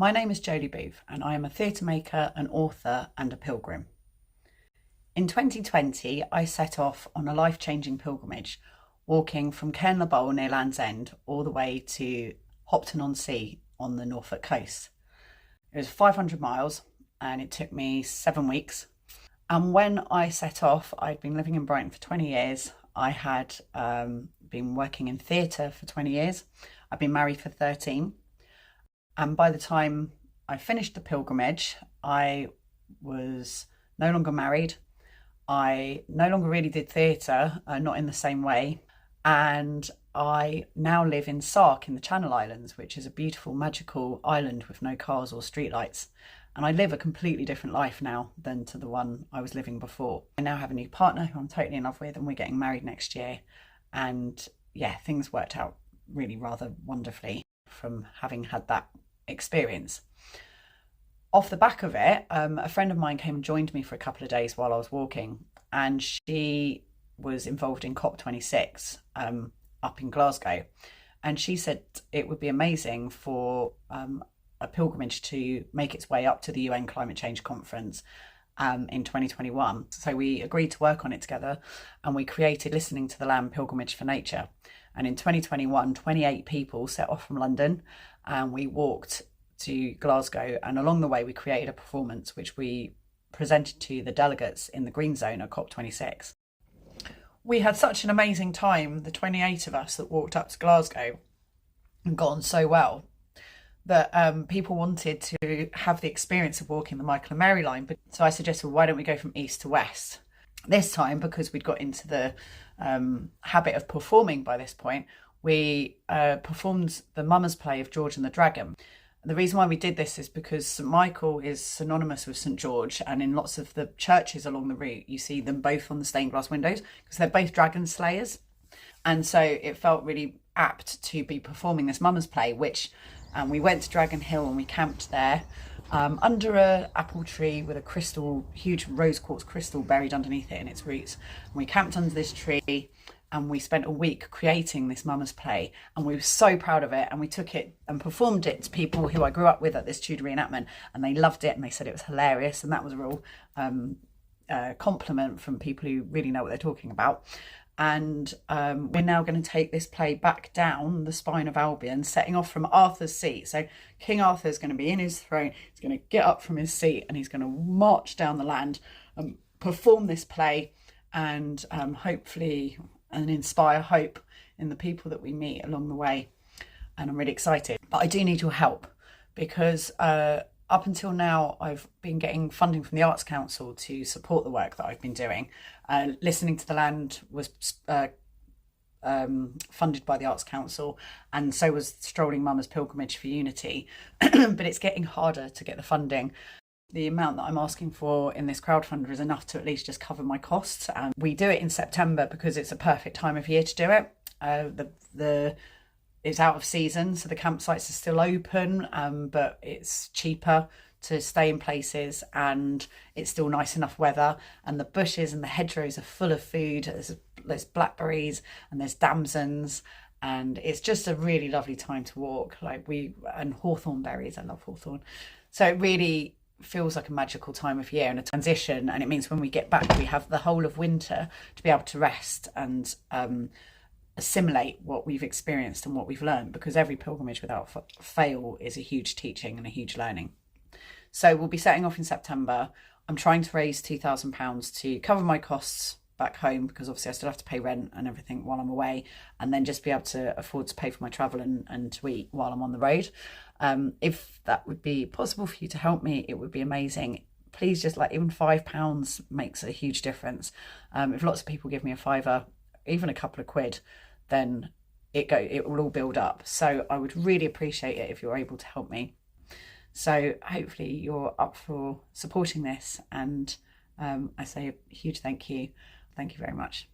My name is Jolie Booth and I am a theatre maker, an author and a pilgrim. In 2020, I set off on a life-changing pilgrimage, walking from Cairnlebole near Land's End all the way to Hopton-on-Sea on the Norfolk coast. It was 500 miles and it took me 7 weeks. And when I set off, I'd been living in Brighton for 20 years. I had been working in theatre for 20 years. I'd been married for 13. And by the time I finished the pilgrimage, I was no longer married. I no longer really did theatre, not in the same way. And I now live in Sark in the Channel Islands, which is a beautiful, magical island with no cars or streetlights. And I live a completely different life now than to the one I was living before. I now have a new partner who I'm totally in love with, and we're getting married next year. And yeah, things worked out really rather wonderfully from having had that experience. Off the back of it, a friend of mine came and joined me for a couple of days while I was walking, and she was involved in COP26 up in Glasgow, and she said it would be amazing for a pilgrimage to make its way up to the UN Climate Change Conference in 2021. So we agreed to work on it together, and we created Listening to the Land Pilgrimage for Nature. And in 2021, 28 people set off from London and we walked to Glasgow, and along the way we created a performance which we presented to the delegates in the Green Zone at COP26. We had such an amazing time, the 28 of us that walked up to Glasgow, and got on so well that people wanted to have the experience of walking the Michael and Mary line. So I suggested, well, why don't we go from east to west? This time, because we'd got into the habit of performing by this point, we performed the Mummers play of George and the Dragon. The reason why we did this is because St Michael is synonymous with St George, and in lots of the churches along the route you see them both on the stained glass windows because they're both dragon slayers. And so it felt really apt to be performing this Mummers play, which we went to Dragon Hill and we camped there under an apple tree with a crystal, huge rose quartz crystal buried underneath it in its roots. And we camped under this tree and we spent a week creating this Mummers play, and we were so proud of it, and we took it and performed it to people who I grew up with at this Tudor reenactment, and they loved it and they said it was hilarious, and that was a real compliment from people who really know what they're talking about. And we're now going to take this play back down the Spine of Albion, setting off from Arthur's seat. So King Arthur's going to be in his throne, he's going to get up from his seat and he's going to march down the land and perform this play, and hopefully and inspire hope in the people that we meet along the way. And I'm really excited. But I do need your help, because up until now I've been getting funding from the Arts Council to support the work that I've been doing. Listening to the Land was funded by the Arts Council, and so was Strolling Mummers Pilgrimage for Unity. But it's getting harder to get the funding. The amount that I'm asking for in this crowdfunder is enough to at least just cover my costs. And we do it in September because it's a perfect time of year to do it. It's out of season, so the campsites are still open, but it's cheaper to stay in places, and it's still nice enough weather, and the bushes and the hedgerows are full of food. There's blackberries and there's damsons, and it's just a really lovely time to walk. And hawthorn berries, I love hawthorn. So it really feels like a magical time of year and a transition, and it means when we get back we have the whole of winter to be able to rest and assimilate what we've experienced and what we've learned, because every pilgrimage without fail is a huge teaching and a huge learning. So we'll be setting off in September. I'm trying to raise £2,000 to cover my costs back home, because obviously I still have to pay rent and everything while I'm away, and then just be able to afford to pay for my travel and to eat while I'm on the road. If that would be possible for you to help me, it would be amazing. Please, just even £5 makes a huge difference. If lots of people give me a fiver, even a couple of quid, then it will all build up. So I would really appreciate it if you're able to help me. So hopefully you're up for supporting this, and I say a huge thank you. Thank you very much.